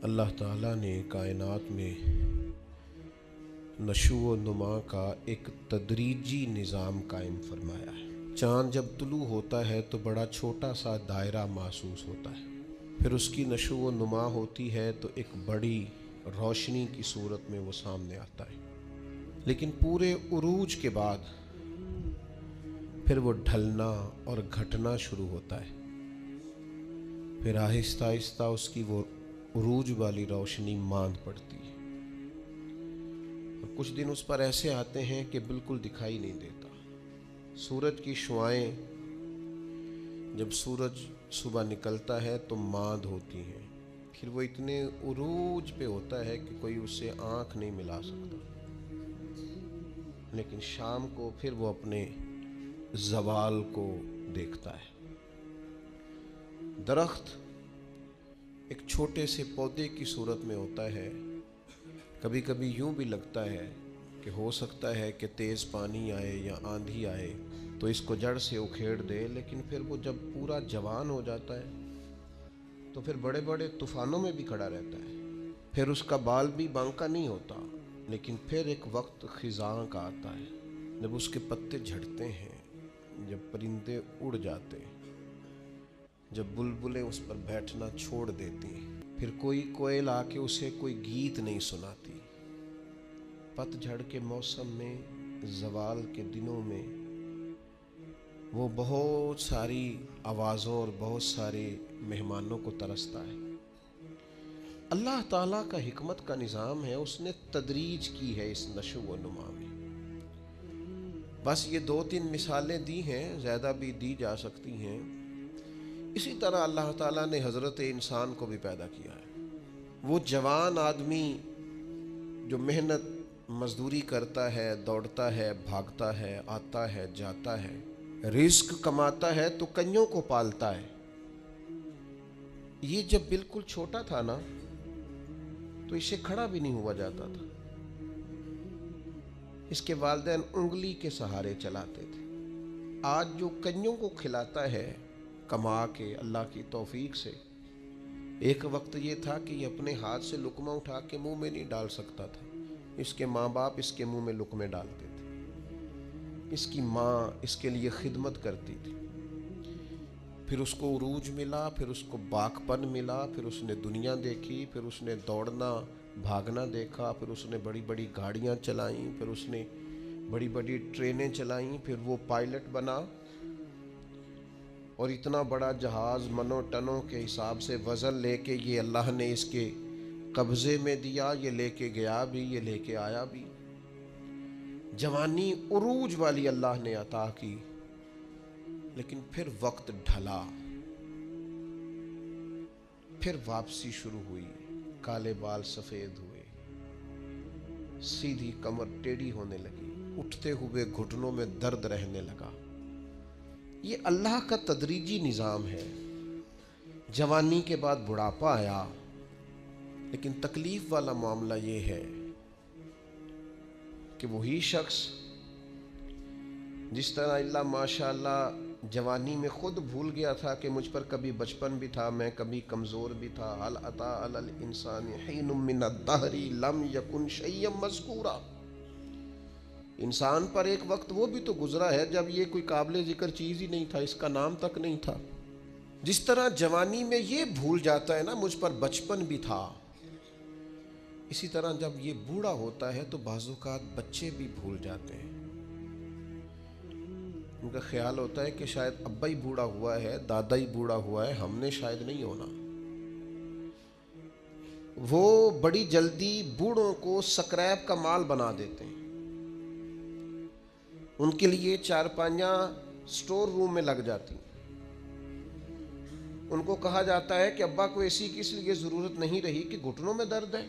اللہ تعالیٰ نے کائنات میں نشو و نما کا ایک تدریجی نظام قائم فرمایا ہے۔ چاند جب طلوع ہوتا ہے تو بڑا چھوٹا سا دائرہ محسوس ہوتا ہے، پھر اس کی نشو و نما ہوتی ہے تو ایک بڑی روشنی کی صورت میں وہ سامنے آتا ہے، لیکن پورے عروج کے بعد پھر وہ ڈھلنا اور گھٹنا شروع ہوتا ہے، پھر آہستہ آہستہ اس کی وہ عروج والی روشنی ماند پڑتی ہے، اور کچھ دن اس پر ایسے آتے ہیں کہ بالکل دکھائی نہیں دیتا۔ سورج کی شعاعیں جب سورج صبح نکلتا ہے تو ماند ہوتی ہیں، پھر وہ اتنے عروج پہ ہوتا ہے کہ کوئی اس سے آنکھ نہیں ملا سکتا، لیکن شام کو پھر وہ اپنے زوال کو دیکھتا ہے۔ درخت ایک چھوٹے سے پودے کی صورت میں ہوتا ہے، کبھی کبھی یوں بھی لگتا ہے کہ ہو سکتا ہے کہ تیز پانی آئے یا آندھی آئے تو اس کو جڑ سے اکھیڑ دے، لیکن پھر وہ جب پورا جوان ہو جاتا ہے تو پھر بڑے بڑے طوفانوں میں بھی کھڑا رہتا ہے، پھر اس کا بال بھی بانکا نہیں ہوتا، لیکن پھر ایک وقت خزاں کا آتا ہے جب اس کے پتے جھڑتے ہیں، جب پرندے اڑ جاتے ہیں، جب بلبلیں اس پر بیٹھنا چھوڑ دیتی ہیں، پھر کوئی کوئل آ کے اسے کوئی گیت نہیں سناتی۔ پت جھڑ کے موسم میں، زوال کے دنوں میں وہ بہت ساری آوازوں اور بہت سارے مہمانوں کو ترستا ہے۔ اللہ تعالیٰ کا حکمت کا نظام ہے، اس نے تدریج کی ہے اس نشو و نما میں۔ بس یہ 2-3 مثالیں دی ہیں، زیادہ بھی دی جا سکتی ہیں۔ اسی طرح اللہ تعالیٰ نے حضرت انسان کو بھی پیدا کیا ہے۔ وہ جوان آدمی جو محنت مزدوری کرتا ہے، دوڑتا ہے، بھاگتا ہے، آتا ہے، جاتا ہے، رزق کماتا ہے تو کنیوں کو پالتا ہے۔ یہ جب بالکل چھوٹا تھا نا تو اسے کھڑا بھی نہیں ہوا جاتا تھا، اس کے والدین انگلی کے سہارے چلاتے تھے۔ آج جو کنیوں کو کھلاتا ہے کما کے اللہ کی توفیق سے، ایک وقت یہ تھا کہ یہ اپنے ہاتھ سے لقمہ اٹھا کے منہ میں نہیں ڈال سکتا تھا، اس کے ماں باپ اس کے منہ میں لقمے ڈالتے تھے، اس کی ماں اس کے لیے خدمت کرتی تھی، پھر اس کو عروج ملا، پھر اس کو باکپن ملا، پھر اس نے دنیا دیکھی، پھر اس نے دوڑنا بھاگنا دیکھا، پھر اس نے بڑی بڑی گاڑیاں چلائیں، پھر اس نے بڑی بڑی ٹرینیں چلائیں، پھر وہ پائلٹ بنا اور اتنا بڑا جہاز منو ٹنوں کے حساب سے وزن لے کے یہ اللہ نے اس کے قبضے میں دیا، یہ لے کے گیا بھی، یہ لے کے آیا بھی۔ جوانی عروج والی اللہ نے عطا کی، لیکن پھر وقت ڈھلا، پھر واپسی شروع ہوئی، کالے بال سفید ہوئے، سیدھی کمر ٹیڑھی ہونے لگی، اٹھتے ہوئے گھٹنوں میں درد رہنے لگا۔ یہ اللہ کا تدریجی نظام ہے۔ جوانی کے بعد بڑھاپا آیا، لیکن تکلیف والا معاملہ یہ ہے کہ وہی شخص جس طرح اللہ ماشاء اللہ جوانی میں خود بھول گیا تھا کہ مجھ پر کبھی بچپن بھی تھا، میں کبھی کمزور بھی تھا، هل اتى على الانسان حين من الدهر لم يكن شيئا مذكورا، انسان پر ایک وقت وہ بھی تو گزرا ہے جب یہ کوئی قابل ذکر چیز ہی نہیں تھا، اس کا نام تک نہیں تھا۔ جس طرح جوانی میں یہ بھول جاتا ہے نا مجھ پر بچپن بھی تھا، اسی طرح جب یہ بوڑھا ہوتا ہے تو بعض اوقات بچے بھی بھول جاتے ہیں۔ ان کا خیال ہوتا ہے کہ شاید ابا ہی بوڑھا ہوا ہے، دادا ہی بوڑھا ہوا ہے، ہم نے شاید نہیں ہونا۔ وہ بڑی جلدی بوڑھوں کو سکریپ کا مال بنا دیتے ہیں، ان کے لیے چارپائیاں سٹور روم میں لگ جاتی ہیں۔ ان کو کہا جاتا ہے کہ ابا کو ایسی کی اس لیے ضرورت نہیں رہی کہ گھٹنوں میں درد ہے۔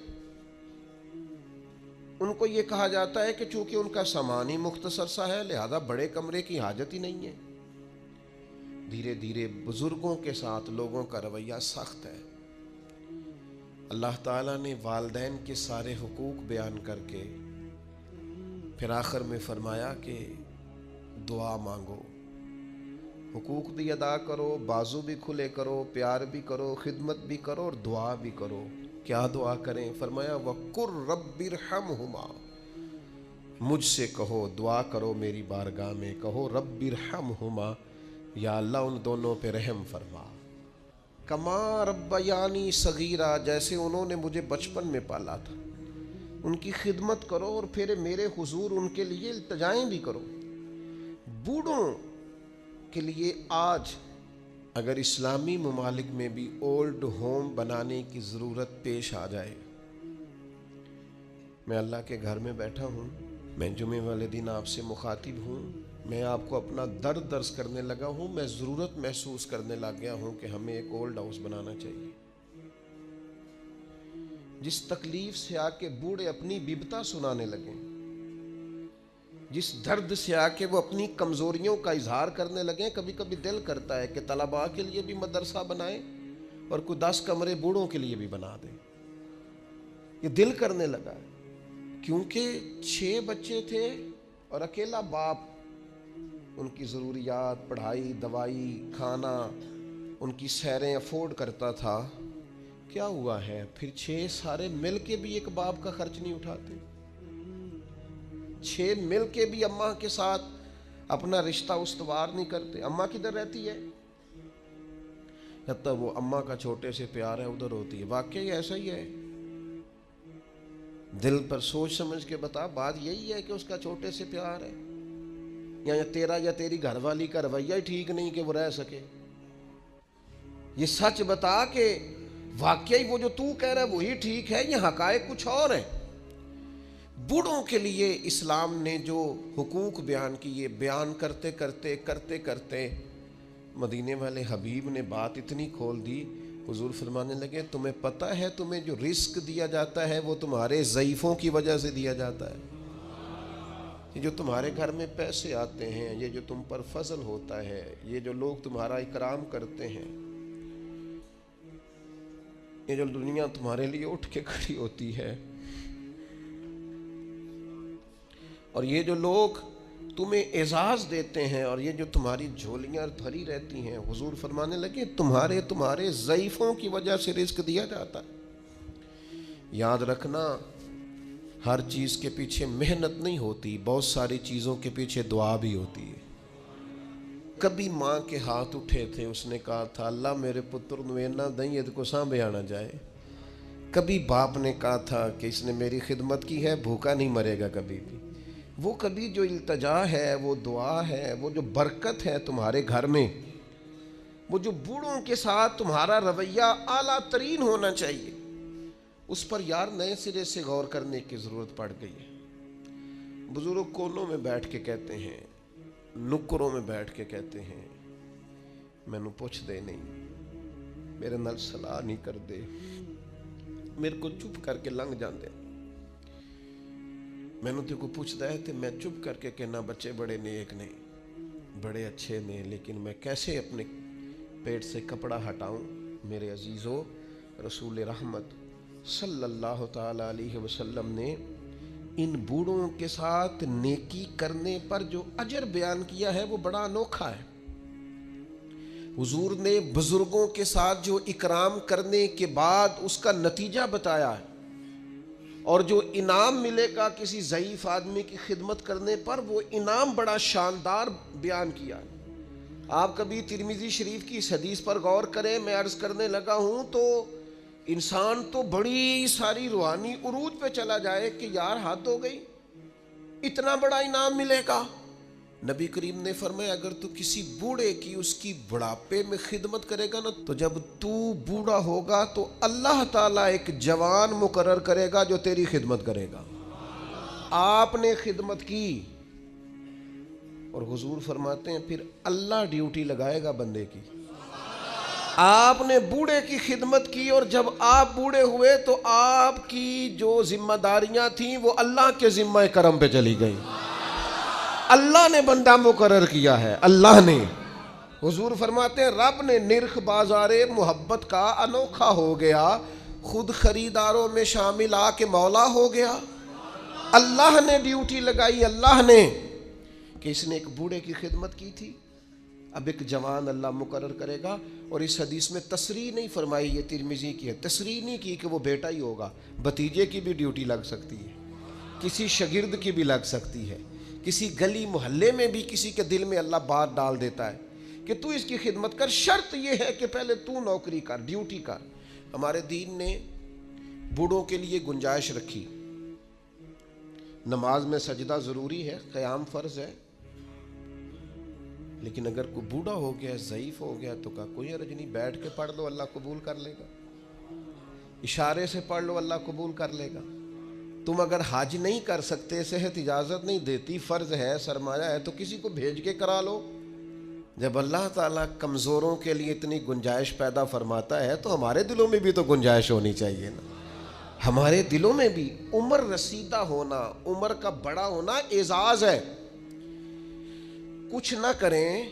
ان کو یہ کہا جاتا ہے کہ چونکہ ان کا سامان ہی مختصر سا ہے لہذا بڑے کمرے کی حاجت ہی نہیں ہے۔ دھیرے دھیرے بزرگوں کے ساتھ لوگوں کا رویہ سخت ہے۔ اللہ تعالیٰ نے والدین کے سارے حقوق بیان کر کے پھر آخر میں فرمایا کہ دعا مانگو، حقوق بھی ادا کرو، بازو بھی کھلے کرو، پیار بھی کرو، خدمت بھی کرو اور دعا بھی کرو۔ کیا دعا کریں؟ فرمایا وَقُلْ رَبِّ ارْحَمْهُمَا، مجھ سے کہو، دعا کرو میری بارگاہ میں، کہو رب ارحمہما، یا اللہ ان دونوں پہ رحم فرما، کما ربیانی صغیرہ، جیسے انہوں نے مجھے بچپن میں پالا تھا، ان کی خدمت کرو اور پھر میرے حضور ان کے لیے التجائیں بھی کرو۔ بوڑھوں کے لیے آج اگر اسلامی ممالک میں بھی اولڈ ہوم بنانے کی ضرورت پیش آ جائے، میں اللہ کے گھر میں بیٹھا ہوں، میں جمعے والے دن آپ سے مخاطب ہوں، میں آپ کو اپنا درد درس کرنے لگا ہوں، میں ضرورت محسوس کرنے لگ گیا ہوں کہ ہمیں ایک اولڈ ہاؤس بنانا چاہیے، جس تکلیف سے آ کے بوڑھے اپنی بیبتا سنانے لگیں، جس درد سے آ کے وہ اپنی کمزوریوں کا اظہار کرنے لگیں۔ کبھی کبھی دل کرتا ہے کہ طلباء کے لیے بھی مدرسہ بنائیں اور کوئی 10 کمرے بوڑھوں کے لیے بھی بنا دیں، یہ دل کرنے لگا ہے، کیونکہ 6 بچے تھے اور اکیلا باپ ان کی ضروریات، پڑھائی، دوائی، کھانا، ان کی سیریں افورڈ کرتا تھا۔ کیا ہوا ہے؟ پھر 6 سارے مل کے بھی ایک باپ کا خرچ نہیں اٹھاتے، 6 مل کے بھی اماں کے ساتھ اپنا رشتہ استوار نہیں کرتے۔ اماں کدھر رہتی ہے؟ جب تک وہ اماں کا چھوٹے سے پیار ہے ادھر ہوتی ہے۔ واقعی ایسا ہی ہے، دل پر سوچ سمجھ کے بتا، بات یہی ہے کہ اس کا چھوٹے سے پیار ہے، یا تیرا یا تیری گھر والی کا رویہ ہی ٹھیک نہیں کہ وہ رہ سکے؟ یہ سچ بتا کہ واقعی وہ جو تو کہہ رہا ہے وہی ٹھیک ہے، یہ حقائق کچھ اور ہیں۔ بوڑھوں کے لیے اسلام نے جو حقوق بیان کیے، بیان کرتے کرتے مدینے والے حبیب نے بات اتنی کھول دی، حضور فرمانے لگے تمہیں پتہ ہے تمہیں جو رزق دیا جاتا ہے وہ تمہارے ضعیفوں کی وجہ سے دیا جاتا ہے۔ یہ جو تمہارے گھر میں پیسے آتے ہیں، یہ جو تم پر فضل ہوتا ہے، یہ جو لوگ تمہارا اکرام کرتے ہیں، یہ جو دنیا تمہارے لیے اٹھ کے کھڑی ہوتی ہے، اور یہ جو لوگ تمہیں اعزاز دیتے ہیں، اور یہ جو تمہاری جھولیاں بھری رہتی ہیں، حضور فرمانے لگے تمہارے ضعیفوں کی وجہ سے رزق دیا جاتا ہے۔ یاد رکھنا، ہر چیز کے پیچھے محنت نہیں ہوتی، بہت ساری چیزوں کے پیچھے دعا بھی ہوتی ہے۔ کبھی ماں کے ہاتھ اٹھے تھے، اس نے کہا تھا اللہ میرے پتر نو اینا دیں یہ کو سانبھے آنا جائے۔ کبھی باپ نے کہا تھا کہ اس نے میری خدمت کی ہے، بھوکا نہیں مرے گا کبھی بھی۔ وہ کبھی جو التجا ہے، وہ دعا ہے، وہ جو برکت ہے تمہارے گھر میں، وہ جو بوڑھوں کے ساتھ تمہارا رویہ اعلیٰ ترین ہونا چاہیے، اس پر یار نئے سرے سے غور کرنے کی ضرورت پڑ گئی ہے۔ بزرگ کونوں میں بیٹھ کے کہتے ہیں، نکروں میں بیٹھ کے کہتے ہیں میں نو پوچھ دے نہیں، میرے نال صلاح نہیں کر دے، میرے کو چپ کر کے لنگ جان دے۔ میں نے تے کو پوچھتا ہے تو میں چپ کر کے کہنا بچے بڑے نیک نے، بڑے اچھے نے، لیکن میں کیسے اپنے پیٹ سے کپڑا ہٹاؤں؟ میرے عزیزو، رسول رحمت صلی اللہ تعالی علیہ وسلم نے ان بوڑھوں کے ساتھ نیکی کرنے پر جو اجر بیان کیا ہے وہ بڑا انوکھا ہے۔ حضور نے بزرگوں کے ساتھ جو اکرام کرنے کے بعد اس کا نتیجہ بتایا ہے، اور جو انعام ملے گا کسی ضعیف آدمی کی خدمت کرنے پر، وہ انعام بڑا شاندار بیان کیا ہے۔ آپ کبھی ترمذی شریف کی اس حدیث پر غور کریں، میں عرض کرنے لگا ہوں تو انسان تو بڑی ساری روحانی عروج پہ چلا جائے کہ یار حد ہو گئی، اتنا بڑا انعام ملے گا۔ نبی کریم نے فرمایا اگر تو کسی بوڑھے کی اس کی بڑھاپے میں خدمت کرے گا نا، تو جب تو بوڑھا ہوگا تو اللہ تعالیٰ ایک جوان مقرر کرے گا جو تیری خدمت کرے گا۔ آپ نے خدمت کی، اور حضور فرماتے ہیں پھر اللہ ڈیوٹی لگائے گا بندے کی۔ آپ نے بوڑھے کی خدمت کی، اور جب آپ بوڑھے ہوئے تو آپ کی جو ذمہ داریاں تھیں وہ اللہ کے ذمہ کرم پہ چلی گئیں۔ اللہ نے بندہ مقرر کیا ہے، اللہ نے۔ حضور فرماتے ہیں رب نے نرخ بازار محبت کا انوکھا ہو گیا، خود خریداروں میں شامل آ کے مولا ہو گیا۔ اللہ نے ڈیوٹی لگائی، اللہ نے، کہ اس نے ایک بوڑھے کی خدمت کی تھی، اب ایک جوان اللہ مقرر کرے گا، اور اس حدیث میں تصریح نہیں فرمائی، یہ ترمذی کی ہے، تصریح نہیں کی کہ وہ بیٹا ہی ہوگا، بھتیجے کی بھی ڈیوٹی لگ سکتی ہے، کسی شاگرد کی بھی لگ سکتی ہے، کسی گلی محلے میں بھی کسی کے دل میں اللہ بات ڈال دیتا ہے کہ تو اس کی خدمت کر، شرط یہ ہے کہ پہلے تو نوکری کر، ڈیوٹی کر۔ ہمارے دین نے بوڑھوں کے لیے گنجائش رکھی، نماز میں سجدہ ضروری ہے، قیام فرض ہے، لیکن اگر کوئی بوڑھا ہو گیا، ضعیف ہو گیا تو کہا کوئی حرج نہیں، بیٹھ کے پڑھ لو، اللہ قبول کر لے گا، اشارے سے پڑھ لو، اللہ قبول کر لے گا۔ تم اگر حج نہیں کر سکتے، صحت اجازت نہیں دیتی، فرض ہے، سرمایہ ہے، تو کسی کو بھیج کے کرا لو۔ جب اللہ تعالیٰ کمزوروں کے لیے اتنی گنجائش پیدا فرماتا ہے تو ہمارے دلوں میں بھی تو گنجائش ہونی چاہیے نا۔ ہمارے دلوں میں بھی عمر رسیدہ ہونا، عمر کا بڑا ہونا اعزاز ہے۔ کچھ نہ کریں،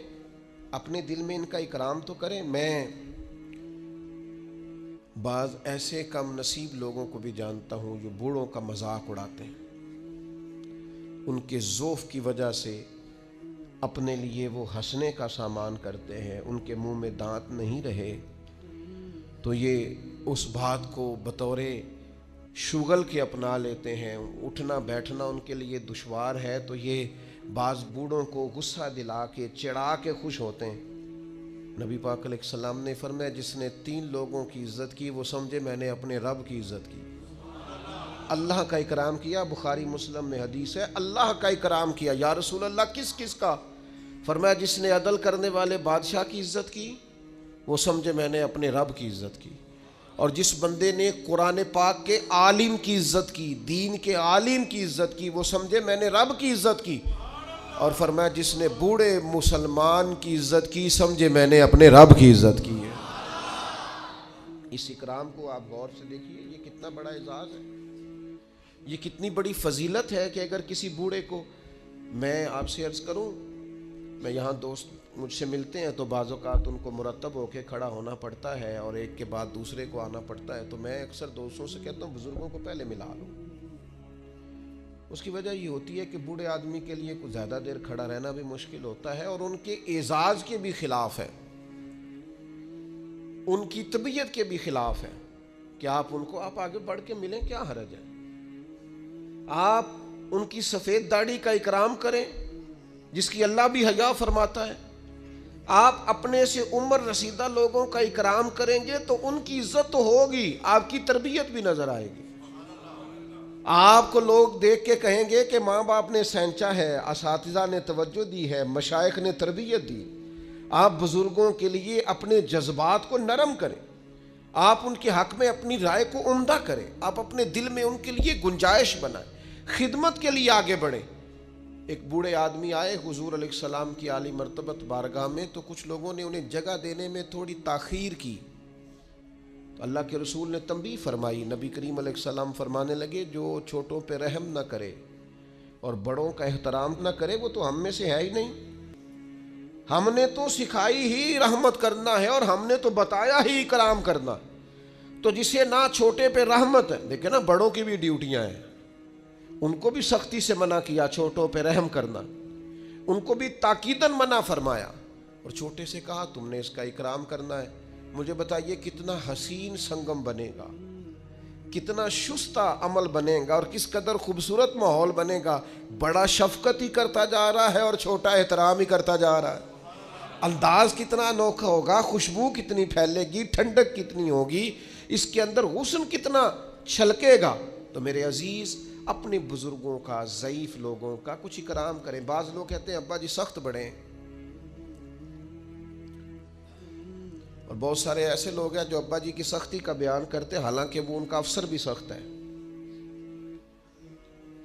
اپنے دل میں ان کا اکرام تو کریں۔ میں بعض ایسے کم نصیب لوگوں کو بھی جانتا ہوں جو بوڑھوں کا مذاق اڑاتے ہیں، ان کے ذوف کی وجہ سے اپنے لیے وہ ہنسنے کا سامان کرتے ہیں، ان کے منہ میں دانت نہیں رہے تو یہ اس بات کو بطور شغل کے اپنا لیتے ہیں، اٹھنا بیٹھنا ان کے لیے دشوار ہے، تو یہ بعض بوڑھوں کو غصہ دلا کے چڑھا کے خوش ہوتے ہیں۔ نبی پاک علیہ السلام نے فرمایا جس نے 3 لوگوں کی عزت کی وہ سمجھے میں نے اپنے رب کی عزت کی۔ اللہ کا اکرام کیا، بخاری مسلم میں حدیث ہے، اللہ کا اکرام کیا۔ یا رسول اللہ کس کس کا؟ فرمایا جس نے عدل کرنے والے بادشاہ کی عزت کی وہ سمجھے میں نے اپنے رب کی عزت کی، اور جس بندے نے قرآن پاک کے عالم کی عزت کی، دین کے عالم کی عزت کی، وہ سمجھے میں نے رب کی عزت کی، اور فرمایا جس نے بوڑھے مسلمان کی عزت کی سمجھے میں نے اپنے رب کی عزت کی ہے۔ اس اکرام کو آپ غور سے دیکھیے، یہ کتنا بڑا اعزاز ہے، یہ کتنی بڑی فضیلت ہے کہ اگر کسی بوڑھے کو، میں آپ سے عرض کروں، میں یہاں دوست مجھ سے ملتے ہیں تو بعض اوقات ان کو مرتب ہو کے کھڑا ہونا پڑتا ہے اور ایک کے بعد دوسرے کو آنا پڑتا ہے، تو میں اکثر دوستوں سے کہتا ہوں بزرگوں کو پہلے ملا لو۔ اس کی وجہ یہ ہوتی ہے کہ بوڑھے آدمی کے لیے کچھ زیادہ دیر کھڑا رہنا بھی مشکل ہوتا ہے، اور ان کے اعزاز کے بھی خلاف ہے، ان کی طبیعت کے بھی خلاف ہے کہ آپ ان کو آپ آگے بڑھ کے ملیں، کیا حرج ہے؟ آپ ان کی سفید داڑھی کا اکرام کریں جس کی اللہ بھی حیا فرماتا ہے، آپ اپنے سے عمر رسیدہ لوگوں کا اکرام کریں گے تو ان کی عزت تو ہوگی، آپ کی تربیت بھی نظر آئے گی، آپ کو لوگ دیکھ کے کہیں گے کہ ماں باپ نے سینچا ہے، اساتذہ نے توجہ دی ہے، مشائخ نے تربیت دی۔ آپ بزرگوں کے لیے اپنے جذبات کو نرم کریں، آپ ان کے حق میں اپنی رائے کو عمدہ کریں، آپ اپنے دل میں ان کے لیے گنجائش بنائیں، خدمت کے لیے آگے بڑھیں۔ ایک بوڑھے آدمی آئے حضور علیہ السلام کی عالی مرتبت بارگاہ میں، تو کچھ لوگوں نے انہیں جگہ دینے میں تھوڑی تاخیر کی، تو اللہ کے رسول نے تنبیہ فرمائی۔ نبی کریم علیہ السلام فرمانے لگے جو چھوٹوں پہ رحم نہ کرے اور بڑوں کا احترام نہ کرے وہ تو ہم میں سے ہے ہی نہیں۔ ہم نے تو سکھائی ہی رحمت کرنا ہے اور ہم نے تو بتایا ہی اکرام کرنا، تو جسے نہ چھوٹے پہ رحمت ہے، دیکھیں نا بڑوں کی بھی ڈیوٹیاں ہیں، ان کو بھی سختی سے منع کیا چھوٹوں پہ رحم کرنا، ان کو بھی تاکیداً منع فرمایا، اور چھوٹے سے کہا تم نے اس کا اکرام کرنا ہے۔ مجھے بتائیے کتنا حسین سنگم بنے گا، کتنا شستہ عمل بنے گا، اور کس قدر خوبصورت ماحول بنے گا۔ بڑا شفقت ہی کرتا جا رہا ہے اور چھوٹا احترام ہی کرتا جا رہا ہے۔ انداز کتنا انوکھا ہوگا، خوشبو کتنی پھیلے گی، ٹھنڈک کتنی ہوگی، اس کے اندر حسن کتنا چھلکے گا۔ تو میرے عزیز اپنے بزرگوں کا، ضعیف لوگوں کا کچھ اکرام کریں۔ بعض لوگ کہتے ہیں ابا جی سخت بڑے ہیں، اور بہت سارے ایسے لوگ ہیں جو ابا جی کی سختی کا بیان کرتے ہیں، حالانکہ وہ ان کا افسر بھی سخت ہے،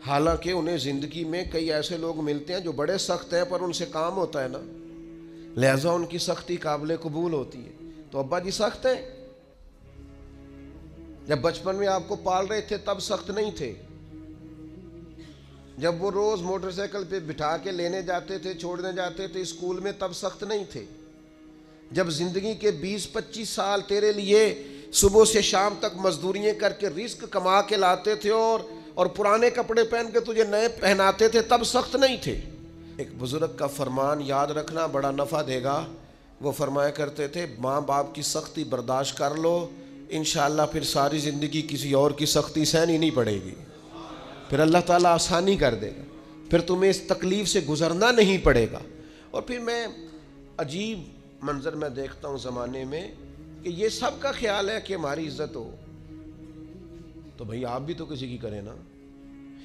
حالانکہ انہیں زندگی میں کئی ایسے لوگ ملتے ہیں جو بڑے سخت ہیں پر ان سے کام ہوتا ہے نا، لہذا ان کی سختی قابل قبول ہوتی ہے۔ تو ابا جی سخت ہیں، جب بچپن میں آپ کو پال رہے تھے تب سخت نہیں تھے، جب وہ روز موٹر سائیکل پہ بٹھا کے لینے جاتے تھے، چھوڑنے جاتے تھے اسکول میں، تب سخت نہیں تھے، جب زندگی کے 20-25 سال تیرے لیے صبح سے شام تک مزدوریاں کر کے رزق کما کے لاتے تھے اور پرانے کپڑے پہن کے تجھے نئے پہناتے تھے، تب سخت نہیں تھے۔ ایک بزرگ کا فرمان یاد رکھنا بڑا نفع دے گا. وہ فرمایا کرتے تھے ماں باپ کی سختی برداشت کر لو، انشاءاللہ پھر ساری زندگی کسی اور کی سختی سہنی نہیں پڑے گی، پھر اللہ تعالیٰ آسانی کر دے گا، پھر تمہیں اس تکلیف سے گزرنا نہیں پڑے گا. اور پھر میں عجیب منظر میں دیکھتا ہوں زمانے میں کہ یہ سب کا خیال ہے کہ ہماری عزت ہو، تو بھئی آپ بھی تو کسی کی کریں نا.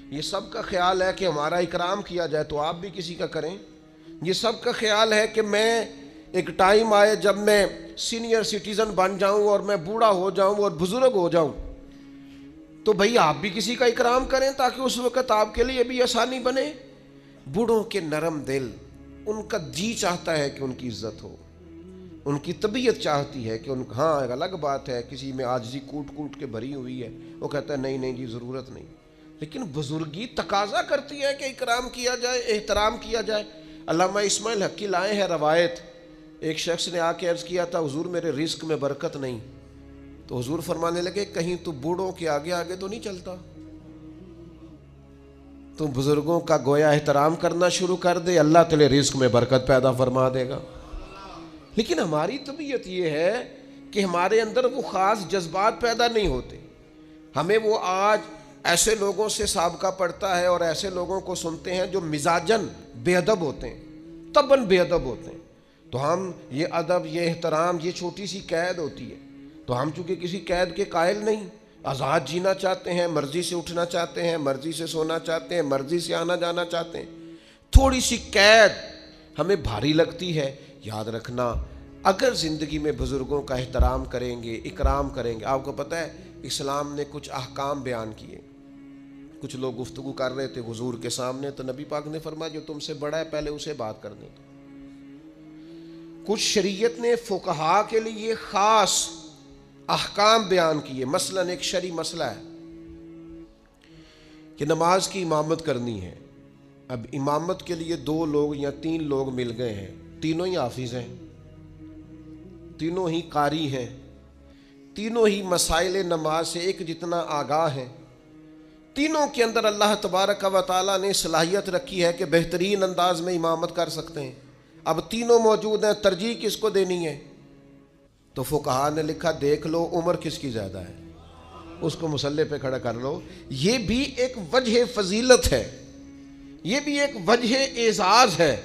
یہ سب کا خیال ہے کہ ہمارا اکرام کیا جائے تو آپ بھی کسی کا کریں. یہ سب کا خیال ہے کہ میں ایک ٹائم آئے جب میں سینئر سٹیزن بن جاؤں اور میں بوڑھا ہو جاؤں اور بزرگ ہو جاؤں تو بھئی آپ بھی کسی کا اکرام کریں تاکہ اس وقت آپ کے لیے بھی آسانی بنے. بوڑھوں کے نرم دل، ان کا جی چاہتا ہے کہ ان کی عزت ہو، ان کی طبیعت چاہتی ہے کہ ہاں ایک الگ بات ہے کسی میں عاجزی کوٹ کوٹ کے بھری ہوئی ہے، وہ کہتا ہے نہیں نہیں جی ضرورت نہیں، لیکن بزرگی تقاضا کرتی ہے کہ اکرام کیا جائے، احترام کیا جائے. علامہ اسماعیل حقی لائے ہیں روایت، ایک شخص نے آ کے عرض کیا تھا حضور میرے رزق میں برکت نہیں، تو حضور فرمانے لگے کہیں تو بوڑھوں کے آگے آگے تو نہیں چلتا، تو بزرگوں کا گویا احترام کرنا شروع کر دے، اللہ تیرے رزق میں برکت پیدا فرما دے گا. لیکن ہماری طبیعت یہ ہے کہ ہمارے اندر وہ خاص جذبات پیدا نہیں ہوتے. ہمیں وہ آج ایسے لوگوں سے سابقہ پڑتا ہے اور ایسے لوگوں کو سنتے ہیں جو مزاجن بے ادب ہوتے ہیں، طبعاً بے ادب ہوتے ہیں، تو ہم یہ ادب، یہ احترام، یہ چھوٹی سی قید ہوتی ہے، تو ہم چونکہ کسی قید کے قائل نہیں، آزاد جینا چاہتے ہیں، مرضی سے اٹھنا چاہتے ہیں، مرضی سے سونا چاہتے ہیں، مرضی سے آنا جانا چاہتے ہیں. تھوڑی سی قید ہمیں بھاری لگتی ہے. یاد رکھنا اگر زندگی میں بزرگوں کا احترام کریں گے، اکرام کریں گے، آپ کو پتہ ہے اسلام نے کچھ احکام بیان کیے. کچھ لوگ گفتگو کر رہے تھے حضور کے سامنے تو نبی پاک نے فرمایا جو تم سے بڑا ہے پہلے اسے بات کرنے دو. کچھ شریعت نے فقہا کے لیے خاص احکام بیان کیے. مثلا ایک شرعی مسئلہ ہے کہ نماز کی امامت کرنی ہے. اب امامت کے لیے 2 لوگ یا 3 لوگ مل گئے ہیں، تینوں ہی حافظ ہیں، تینوں ہی قاری ہیں، تینوں ہی مسائل نماز سے ایک جتنا آگاہ ہیں، تینوں کے اندر اللہ تبارک و تعالیٰ نے صلاحیت رکھی ہے کہ بہترین انداز میں امامت کر سکتے ہیں. اب تینوں موجود ہیں، ترجیح کس کو دینی ہے؟ تو فقہا نے لکھا دیکھ لو عمر کس کی زیادہ ہے، اس کو مصلی پہ کھڑا کر لو. یہ بھی ایک وجہ فضیلت ہے، یہ بھی ایک وجہ اعزاز ہے،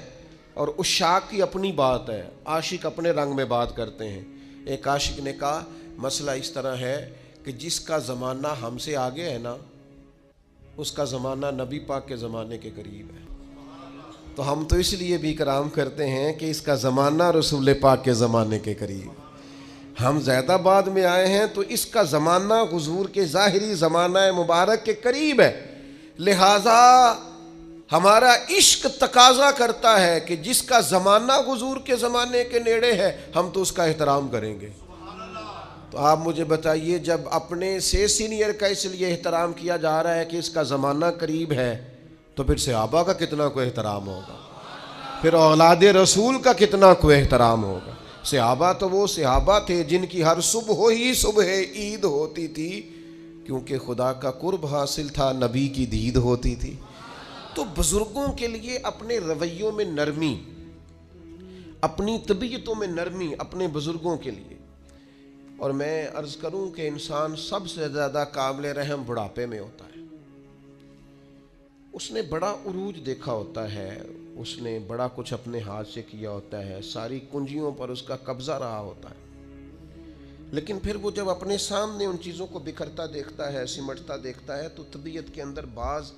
اور عشاق کی اپنی بات ہے، عاشق اپنے رنگ میں بات کرتے ہیں. ایک عاشق نے کہا مسئلہ اس طرح ہے کہ جس کا زمانہ ہم سے آگے ہے نا اس کا زمانہ نبی پاک کے زمانے کے قریب ہے، تو ہم تو اس لیے بھی کرام کرتے ہیں کہ اس کا زمانہ رسول پاک کے زمانے کے قریب. ہم زیادہ بعد میں آئے ہیں تو اس کا زمانہ حضور کے ظاہری زمانہ مبارک کے قریب ہے، لہٰذا ہمارا عشق تقاضا کرتا ہے کہ جس کا زمانہ حضور کے زمانے کے نیڑے ہے ہم تو اس کا احترام کریں گے. تو آپ مجھے بتائیے جب اپنے سے سینئر کا اس لیے احترام کیا جا رہا ہے کہ اس کا زمانہ قریب ہے تو پھر صحابہ کا کتنا کوئی احترام ہوگا، پھر اولاد رسول کا کتنا کوئی احترام ہوگا. صحابہ تو وہ صحابہ تھے جن کی ہر صبح ہی صبح عید ہوتی تھی، کیونکہ خدا کا قرب حاصل تھا، نبی کی دید ہوتی تھی. تو بزرگوں کے لیے اپنے رویوں میں نرمی، اپنی طبیعتوں میں نرمی اپنے بزرگوں کے لیے. اور میں عرض کروں کہ انسان سب سے زیادہ قابل رحم بڑھاپے میں ہوتا ہے. اس نے بڑا عروج دیکھا ہوتا ہے، اس نے بڑا کچھ اپنے ہاتھ سے کیا ہوتا ہے، ساری کنجیوں پر اس کا قبضہ رہا ہوتا ہے، لیکن پھر وہ جب اپنے سامنے ان چیزوں کو بکھرتا دیکھتا ہے، سمٹتا دیکھتا ہے، تو طبیعت کے اندر بعض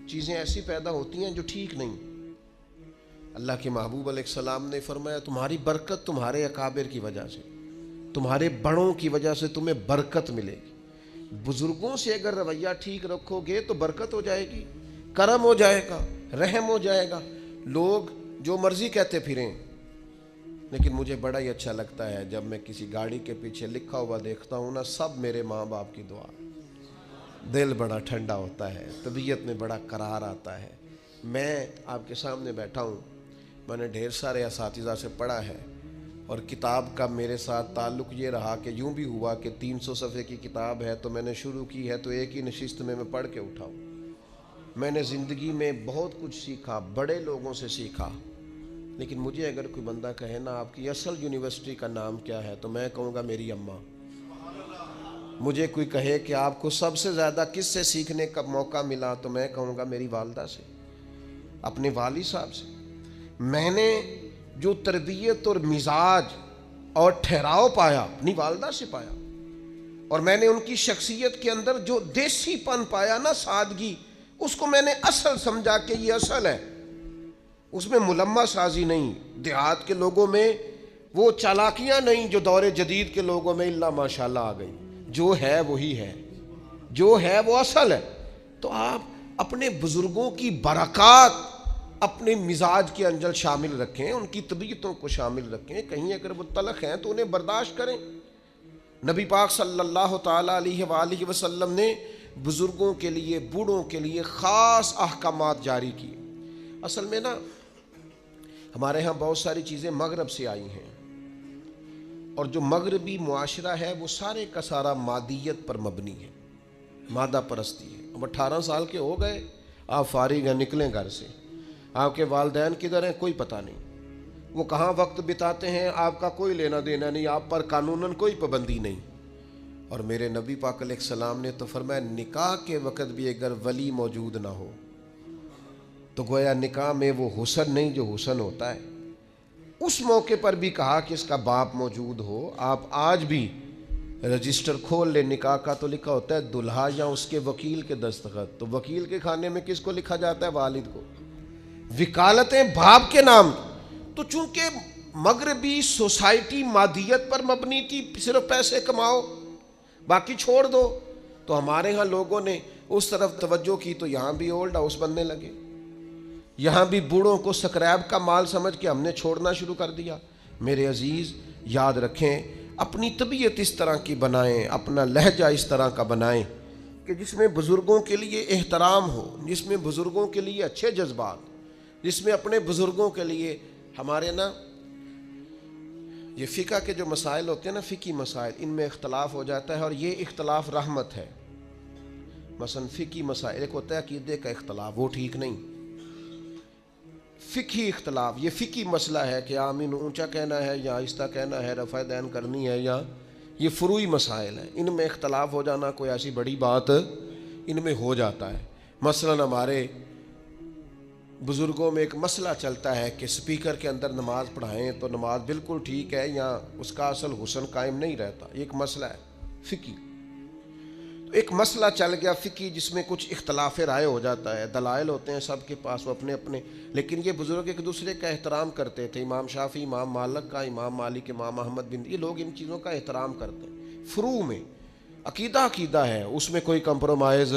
چیزیں ایسی پیدا ہوتی ہیں جو ٹھیک نہیں. اللہ کے محبوب علیہ السلام نے فرمایا تمہاری برکت تمہارے اکابر کی وجہ سے، تمہارے بڑوں کی وجہ سے تمہیں برکت ملے گی. بزرگوں سے اگر رویہ ٹھیک رکھو گے تو برکت ہو جائے گی، کرم ہو جائے گا، رحم ہو جائے گا. لوگ جو مرضی کہتے پھریں، لیکن مجھے بڑا ہی اچھا لگتا ہے جب میں کسی گاڑی کے پیچھے لکھا ہوا دیکھتا ہوں نا سب میرے ماں باپ کی دعا، دل بڑا ٹھنڈا ہوتا ہے، طبیعت میں بڑا قرار آتا ہے. میں آپ کے سامنے بیٹھا ہوں، میں نے ڈھیر سارے اساتذہ سے پڑھا ہے، اور کتاب کا میرے ساتھ تعلق یہ رہا کہ یوں بھی ہوا کہ 300 صفحے کی کتاب ہے تو میں نے شروع کی ہے تو ایک ہی نشست میں پڑھ کے اٹھاؤں. میں نے زندگی میں بہت کچھ سیکھا، بڑے لوگوں سے سیکھا، لیکن مجھے اگر کوئی بندہ کہے نا آپ کی اصل یونیورسٹی کا نام کیا ہے، تو میں کہوں گا میری اماں۔ مجھے کوئی کہے کہ آپ کو سب سے زیادہ کس سے سیکھنے کا موقع ملا، تو میں کہوں گا میری والدہ سے، اپنے والد صاحب سے۔ میں نے جو تربیت اور مزاج اور ٹھہراؤ پایا اپنی والدہ سے پایا، اور میں نے ان کی شخصیت کے اندر جو دیسی پن پایا نا، سادگی، اس کو میں نے اصل سمجھا کہ یہ اصل ہے، اس میں ملمہ سازی نہیں۔ دیہات کے لوگوں میں وہ چالاکیاں نہیں جو دور جدید کے لوگوں میں اللہ ماشاءاللہ آ گئی۔ جو ہے وہی ہے، جو ہے وہ اصل ہے۔ تو آپ اپنے بزرگوں کی برکات اپنے مزاج کے اندر شامل رکھیں، ان کی طبیعتوں کو شامل رکھیں، کہیں اگر وہ تلخ ہیں تو انہیں برداشت کریں۔ نبی پاک صلی اللہ تعالیٰ علیہ وآلہ وسلم نے بزرگوں کے لیے، بوڑھوں کے لیے خاص احکامات جاری کیے۔ اصل میں نا ہمارے ہاں بہت ساری چیزیں مغرب سے آئی ہیں، اور جو مغربی معاشرہ ہے وہ سارے کا سارا مادیت پر مبنی ہے، مادہ پرستی ہے۔ اب 18 سال کے ہو گئے، آپ فارغ ہیں، نکلیں گھر سے، آپ کے والدین کدھر ہیں کوئی پتہ نہیں، وہ کہاں وقت بتاتے ہیں آپ کا کوئی لینا دینا نہیں، آپ پر قانوناً کوئی پابندی نہیں۔ اور میرے نبی پاک علیہ السلام نے تو فرمایا نکاح کے وقت بھی اگر ولی موجود نہ ہو تو گویا نکاح میں وہ حسن نہیں جو حسن ہوتا ہے۔ اس موقع پر بھی کہا کہ اس کا باپ موجود ہو۔ آپ آج بھی رجسٹر کھول لیں نکاح کا تو لکھا ہوتا ہے دلہا یا اس کے وکیل کے دستخط، تو وکیل کے کھانے میں کس کو لکھا جاتا ہے؟ والد کو۔ وکالتیں باپ کے نام۔ تو چونکہ مغربی سوسائٹی مادیت پر مبنی تھی، صرف پیسے کماؤ باقی چھوڑ دو، تو ہمارے ہاں لوگوں نے اس طرف توجہ کی تو یہاں بھی اولڈ ہاؤس بننے لگے، یہاں بھی بوڑھوں کو سکریب کا مال سمجھ کے ہم نے چھوڑنا شروع کر دیا۔ میرے عزیز یاد رکھیں، اپنی طبیعت اس طرح کی بنائیں، اپنا لہجہ اس طرح کا بنائیں کہ جس میں بزرگوں کے لیے احترام ہو، جس میں بزرگوں کے لیے اچھے جذبات، جس میں اپنے بزرگوں کے لیے ہمارے نا یہ فقہ کے جو مسائل ہوتے ہیں نا، فقہی مسائل، ان میں اختلاف ہو جاتا ہے، اور یہ اختلاف رحمت ہے۔ مثلا فقہی مسائل، ایک ہوتا ہے عقیدے کا اختلاف، وہ ٹھیک نہیں۔ فقہی اختلاف، یہ فقہی مسئلہ ہے کہ آمین اونچا کہنا ہے یا آہستہ کہنا ہے، رفع دین کرنی ہے، یا یہ فروعی مسائل ہیں، ان میں اختلاف ہو جانا کوئی ایسی بڑی بات ان میں ہو جاتا ہے۔ مثلا ہمارے بزرگوں میں ایک مسئلہ چلتا ہے کہ سپیکر کے اندر نماز پڑھائیں تو نماز بالکل ٹھیک ہے یا اس کا اصل حسن قائم نہیں رہتا، ایک مسئلہ ہے فقہی۔ تو ایک مسئلہ چل گیا فقہی جس میں کچھ اختلاف رائے ہو جاتا ہے، دلائل ہوتے ہیں سب کے پاس وہ اپنے اپنے، لیکن یہ بزرگ ایک دوسرے کا احترام کرتے تھے، امام شافعی امام مالک کا، امام مالک امام احمد بن، یہ لوگ ان چیزوں کا احترام کرتے ہیں۔ فروع میں عقیدہ ہے، اس میں کوئی کمپرومائز۔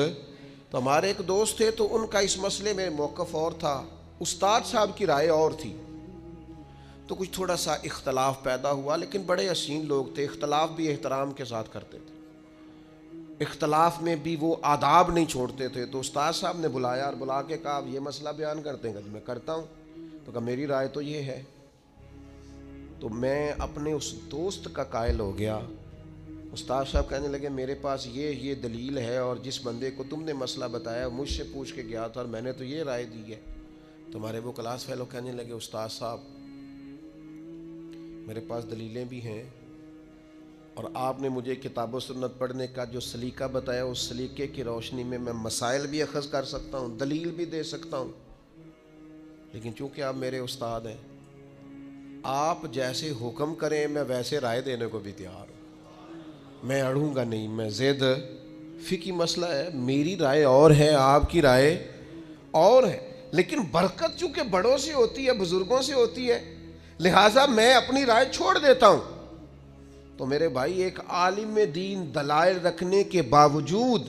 تو ہمارے ایک دوست تھے تو ان کا اس مسئلے میں موقف اور تھا، استاد صاحب کی رائے اور تھی، تو کچھ تھوڑا سا اختلاف پیدا ہوا، لیکن بڑے حسین لوگ تھے، اختلاف بھی احترام کے ساتھ کرتے تھے، اختلاف میں بھی وہ آداب نہیں چھوڑتے تھے۔ تو استاد صاحب نے بلایا اور بلا کے کہا یہ مسئلہ بیان کرتے ہیں، کہ میں کرتا ہوں، تو کہا میری رائے تو یہ ہے۔ تو میں اپنے اس دوست کا قائل ہو گیا۔ استاد صاحب کہنے لگے میرے پاس یہ دلیل ہے، اور جس بندے کو تم نے مسئلہ بتایا مجھ سے پوچھ کے گیا تھا اور میں نے تو یہ رائے دی ہے۔ تمہارے وہ کلاس فیلو کہنے لگے استاد صاحب میرے پاس دلیلیں بھی ہیں، اور آپ نے مجھے کتاب و سنت پڑھنے کا جو سلیقہ بتایا، اس سلیقے کی روشنی میں مسائل بھی اخذ کر سکتا ہوں، دلیل بھی دے سکتا ہوں، لیکن چونکہ آپ میرے استاد ہیں، آپ جیسے حکم کریں میں ویسے رائے دینے کو بھی تیار ہوں، میں اڑوں گا نہیں، میں زید فقہی مسئلہ ہے، میری رائے اور ہے، آپ کی رائے اور ہے، لیکن برکت چونکہ بڑوں سے ہوتی ہے، بزرگوں سے ہوتی ہے، لہٰذا میں اپنی رائے چھوڑ دیتا ہوں۔ تو میرے بھائی ایک عالم دین دلائل رکھنے کے باوجود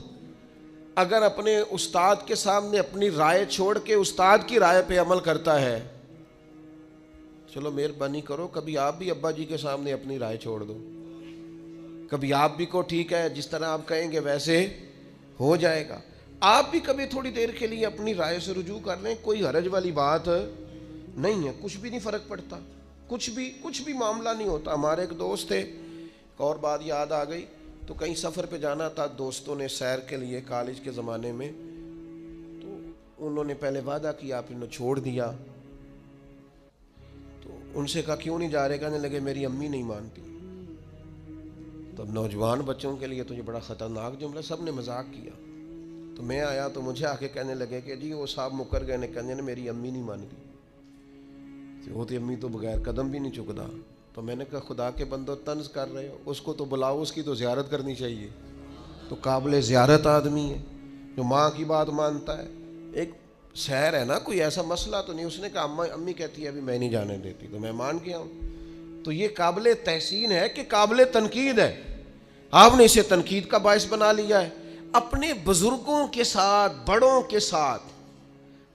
اگر اپنے استاد کے سامنے اپنی رائے چھوڑ کے استاد کی رائے پہ عمل کرتا ہے، چلو مہربانی کرو کبھی آپ بھی ابا جی کے سامنے اپنی رائے چھوڑ دو، کبھی آپ بھی کو ٹھیک ہے جس طرح آپ کہیں گے ویسے ہو جائے گا، آپ بھی کبھی تھوڑی دیر کے لیے اپنی رائے سے رجوع کر لیں، کوئی حرج والی بات نہیں ہے، کچھ بھی نہیں فرق پڑتا، کچھ بھی معاملہ نہیں ہوتا۔ ہمارے ایک دوست تھے، ایک اور بات یاد آ گئی، تو کہیں سفر پہ جانا تھا، دوستوں نے سیر کے لیے کالج کے زمانے میں، تو انہوں نے پہلے وعدہ کیا پھر انہوں چھوڑ دیا. تو ان سے کہا کیوں نہیں جا رہے؟ کہنے لگے میری امی نہیں مانتی. تو اب نوجوان بچوں کے لیے تو یہ بڑا خطرناک جملہ. سب نے مذاق کیا. تو میں آیا تو مجھے آ کے کہنے لگے کہ جی وہ صاحب مکر گئے نے، کہنے نے میری امی نہیں مان گئی. وہ تو امی تو بغیر قدم بھی نہیں چکتا. تو میں نے کہا خدا کے بندو طنز کر رہے ہو، اس کو تو بلاؤ، اس کی تو زیارت کرنی چاہیے. تو قابل زیارت آدمی ہے جو ماں کی بات مانتا ہے. ایک سیر ہے نا، کوئی ایسا مسئلہ تو نہیں. اس نے کہا امی کہتی ہے ابھی میں نہیں جانے دیتی، تو میں مان گیا ہوں. تو یہ قابل تحسین ہے کہ قابل تنقید ہے. آپ نے اسے تنقید کا باعث بنا لیا ہے. اپنے بزرگوں کے ساتھ، بڑوں کے ساتھ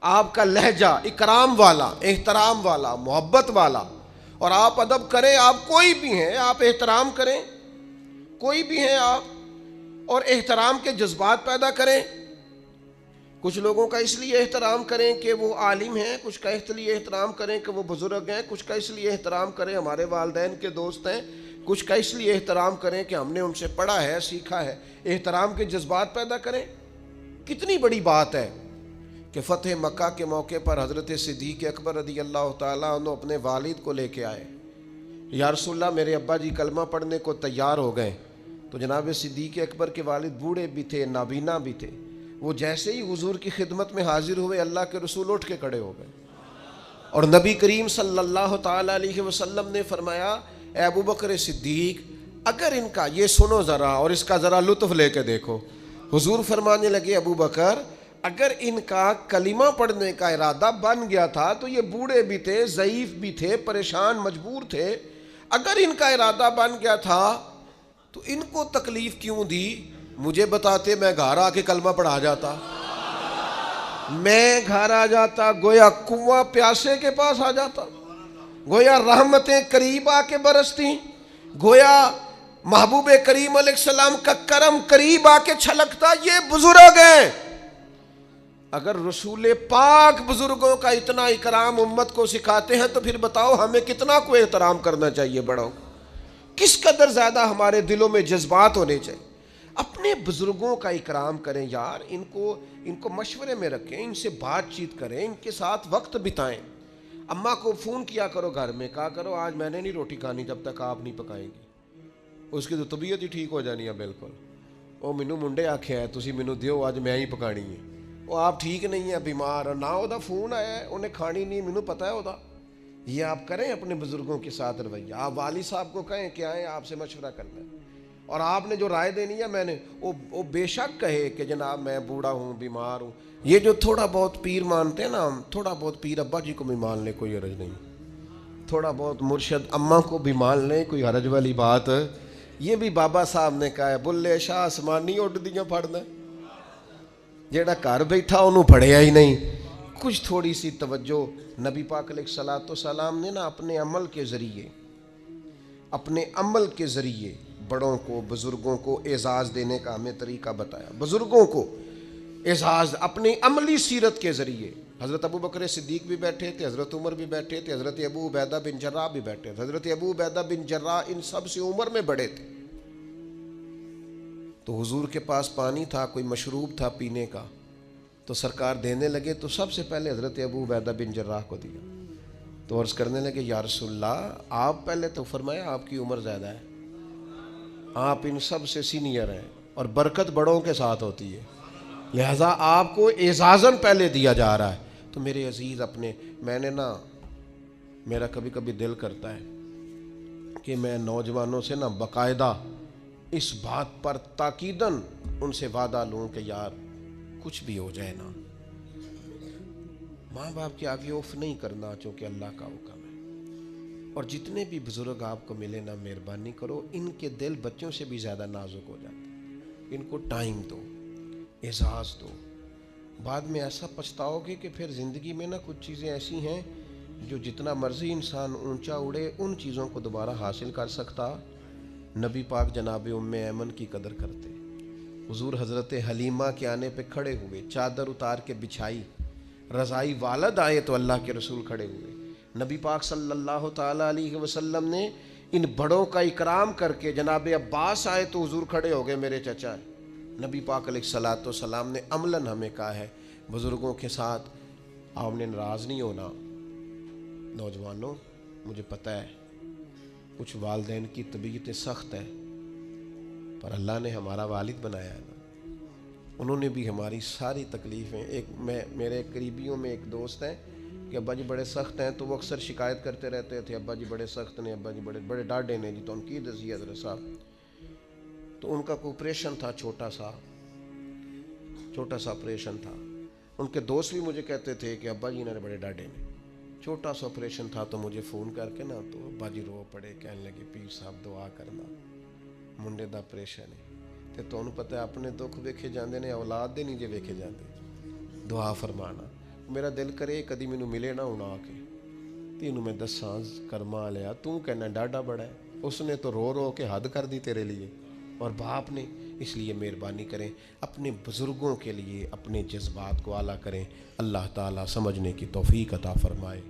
آپ کا لہجہ اکرام والا، احترام والا، محبت والا، اور آپ ادب کریں. آپ کوئی بھی ہیں، آپ احترام کریں، کوئی بھی ہیں آپ، اور احترام کے جذبات پیدا کریں. کچھ لوگوں کا اس لیے احترام کریں کہ وہ عالم ہیں، کچھ کا اس لیے احترام کریں کہ وہ بزرگ ہیں، کچھ کا اس لیے احترام کریں ہمارے والدین کے دوست ہیں، کچھ کا اس لیے احترام کریں کہ ہم نے ان سے پڑھا ہے، سیکھا ہے. احترام کے جذبات پیدا کریں. کتنی بڑی بات ہے کہ فتح مکہ کے موقع پر حضرت صدیق اکبر رضی اللہ تعالیٰ عنہ اپنے والد کو لے کے آئے. یا رسول اللہ میرے ابا جی کلمہ پڑھنے کو تیار ہو گئے. تو جناب صدیق اکبر کے والد بوڑھے بھی تھے، نابینا بھی تھے. وہ جیسے ہی حضور کی خدمت میں حاضر ہوئے، اللہ کے رسول اٹھ کے کھڑے ہو گئے. اور نبی کریم صلی اللہ تعالیٰ علیہ وسلم نے فرمایا اے ابو بکر صدیق، اگر ان کا یہ سنو ذرا اور اس کا ذرا لطف لے کے دیکھو. حضور فرمانے لگے ابو بکر اگر ان کا کلمہ پڑھنے کا ارادہ بن گیا تھا تو یہ بوڑھے بھی تھے، ضعیف بھی تھے، پریشان مجبور تھے. اگر ان کا ارادہ بن گیا تھا تو ان کو تکلیف کیوں دی؟ مجھے بتاتے میں گھر آ کے کلمہ پڑھا جاتا. میں گھر آ جاتا، گویا کنواں پیاسے کے پاس آ جاتا، گویا رحمتیں قریب آ کے برستی، گویا محبوب کریم علیہ السلام کا کرم قریب آ کے چھلکتا. یہ بزرگ ہیں. اگر رسول پاک بزرگوں کا اتنا اکرام امت کو سکھاتے ہیں تو پھر بتاؤ ہمیں کتنا کو احترام کرنا چاہیے بڑوں. کس قدر زیادہ ہمارے دلوں میں جذبات ہونے چاہیے. اپنے بزرگوں کا اکرام کریں یار. ان کو مشورے میں رکھیں، ان سے بات چیت کریں، ان کے ساتھ وقت بتائیں. اماں کو فون کیا کرو گھر میں، کہا کرو آج میں نے نہیں روٹی کھانی جب تک آپ نہیں پکائیں گی. اس کی تو طبیعت ہی ٹھیک ہو جانی ہے بالکل. وہ مینوں منڈے آکھیا ہے تسی مینوں دیو آج میں ہی پکانی ہے. وہ آپ ٹھیک نہیں ہے، بیمار نہ ہوتا فون آیا ہے انہیں کھانی نہیں، مینوں پتہ ہے ہوتا. یہ آپ کریں اپنے بزرگوں کے ساتھ رویہ. آپ والد صاحب کو کہیں کہ آئیں آپ سے مشورہ کرنا ہے، اور آپ نے جو رائے دینی ہے میں نے وہ بے شک کہے کہ جناب میں بوڑھا ہوں، بیمار ہوں. یہ جو تھوڑا بہت پیر مانتے ہیں نا، تھوڑا بہت پیر ابا جی کو بھی مان لیں کوئی حرج نہیں، تھوڑا بہت مرشد اماں کو بھی مان لیں کوئی حرج والی بات. یہ بھی بابا صاحب نے کہا ہے بلے شاہ آسمانی اڈ دیاں پھڑنا، جیڑا گھر بیٹھا انہوں پڑھیا ہی نہیں. کچھ تھوڑی سی توجہ. نبی پاک علیہ الصلوۃ والسلام نے نا اپنے عمل کے ذریعے بڑوں کو، بزرگوں کو اعزاز دینے کا ہمیں طریقہ بتایا. بزرگوں کو اعزاز اپنی عملی سیرت کے ذریعے. حضرت ابو بکر صدیق بھی بیٹھے تھے، حضرت عمر بھی بیٹھے تھے، حضرت ابو عبیدہ بن جراح بھی بیٹھے تھے. حضرت ابو عبیدہ بن جراح ان سب سے عمر میں بڑے تھے. تو حضور کے پاس پانی تھا، کوئی مشروب تھا پینے کا، تو سرکار دینے لگے تو سب سے پہلے حضرت ابو عبیدہ بن جراح کو دیا. تو عرض کرنے لگے یا رسول اللہ آپ پہلے. تو فرمایا آپ کی عمر زیادہ ہے، آپ ان سب سے سینئر ہیں، اور برکت بڑوں کے ساتھ ہوتی ہے، لہذا آپ کو اعزازاً پہلے دیا جا رہا ہے. تو میرے عزیز میں نے نا میرا کبھی کبھی دل کرتا ہے کہ میں نوجوانوں سے نا باقاعدہ اس بات پر تاکیداً ان سے وعدہ لوں کہ یار کچھ بھی ہو جائے نا، ماں باپ کے آگے اوف نہیں کرنا چونکہ اللہ کا حکم ہے. اور جتنے بھی بزرگ آپ کو ملے نا مہربانی کرو، ان کے دل بچوں سے بھی زیادہ نازک ہو جاتے ہیں. ان کو ٹائم دو، اعزاز دو. بعد میں ایسا پچھتاؤ گے کہ پھر زندگی میں نا کچھ چیزیں ایسی ہیں جو جتنا مرضی انسان اونچا اڑے ان چیزوں کو دوبارہ حاصل کر سکتا. نبی پاک جناب ام ایمن کی قدر کرتے. حضور حضرت حلیمہ کے آنے پہ کھڑے ہوئے، چادر اتار کے بچھائی، رضائی والد آئے تو اللہ کے رسول کھڑے ہوئے. نبی پاک صلی اللہ تعالیٰ علیہ وسلم نے ان بڑوں کا اکرام کر کے، جناب عباس آئے تو حضور کھڑے ہو گئے، میرے چچا. نبی پاک علیہ الصلوۃ والسلام نے عملاً ہمیں کہا ہے بزرگوں کے ساتھ آپ نے ناراض نہیں ہونا۔ نوجوانوں، مجھے پتہ ہے کچھ والدین کی طبیعتیں سخت ہیں، پر اللہ نے ہمارا والد بنایا ہے نا، انہوں نے بھی ہماری ساری تکلیفیں میرے قریبیوں میں ایک دوست ہیں کہ ابا جی بڑے سخت ہیں، تو وہ اکثر شکایت کرتے رہتے تھے ابا جی بڑے سخت نے، ابا جی بڑے ڈاڈے نے جی، تو ان کی دسی حضرت صاحب، تو ان کا کوئی آپریشن تھا، چھوٹا سا آپریشن تھا۔ ان کے دوست بھی مجھے کہتے تھے کہ ابا جی نے بڑے ڈاڈے نے، چھوٹا سا آپریشن تھا، تو مجھے فون کر کے نا تو ابا جی رو پڑے، کہنے لگے پیر صاحب دعا کرنا، منڈے دا آپریشن ہے تے تمہیں پتہ ہے اپنے دکھ ویکھے جاندے نے، اولاد دے نہیں جے ویکھے جاندے، دعا فرمانا۔ میرا دل کرے کدی مینوں ملے نہ ہونا آ کے، تینوں میں دساں کرما لیا، تو کہنا ڈاڈا بڑا ہے، اس نے تو رو رو کے حد کر دی تیرے لیے، اور باپ نے۔ اس لیے مہربانی کریں اپنے بزرگوں کے لیے اپنے جذبات کو اعلیٰ کریں، اللہ تعالیٰ سمجھنے کی توفیق عطا فرمائے۔